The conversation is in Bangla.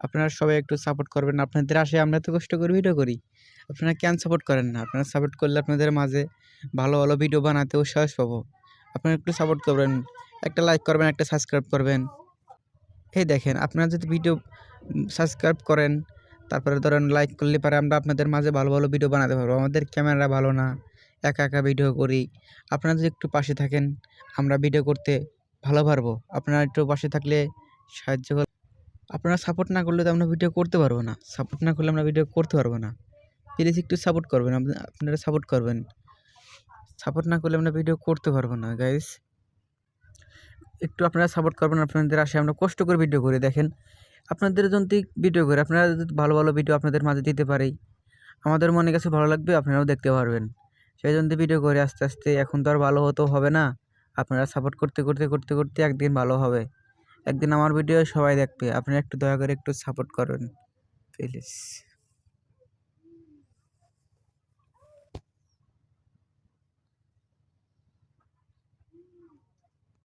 আপনারা সবাই একটু সাপোর্ট করবেন। আপনাদের আশায় আমরা এত কষ্ট করে ভিডিও করি। আপনারা কেন সাপোর্ট করেন না? আপনারা সাপোর্ট করলে আপনাদের মাঝে ভালো, ভালো ভিডিও বানাতে উৎসাহ পাবো। আপনারা একটু সাপোর্ট করবেন। একটা লাইক করবেন, একটা সাবস্ক্রাইব করবেন। এই দেখেন আপনারা যদি ভিডিও সাবস্ক্রাইব করেন, তারপরে ধরেন লাইক করলে পারে আমরা আপনাদের মাঝে ভালো, ভালো ভিডিও বানাতে পারবো। আমাদের ক্যামেরা ভালো না, একা, একা ভিডিও করি। আপনারা যদি একটু পাশে থাকেন, আমরা ভিডিও করতে ভালো পারবো। আপনারা একটু পাশে থাকলে সাহায্য আপনারা সাপোর্ট না করলে তো আমরা ভিডিও করতে পারবো না। সাপোর্ট না করলে আমরা ভিডিও করতে পারবো না। প্লিজ একটু সাপোর্ট করবেন। আপনারা সাপোর্ট করবেন। সাপোর্ট না করলে আমরা ভিডিও করতে পারবো না গাইস। একটু আপনারা সাপোর্ট করবেন। আপনাদের আশায় আমরা কষ্ট করে ভিডিও করি। দেখেন আপনাদের জন্য ভিডিও করি। আপনারা যদি ভালো, ভালো ভিডিও আপনাদের মাঝে দিতে পারি, আমাদের মনে কাছে ভালো লাগবে, আপনারাও দেখতে পারবেন। সেই জন্য ভিডিও করে আস্তে, আস্তে এখন তো আর ভালো হতেও হবে না। আপনারা সাপোর্ট করতে একদিন ভালো হবে। একদিন আমার ভিডিও সবাই দেখবে। আপনারা একটু দয়া করে একটু সাপোর্ট করবেন প্লিজ।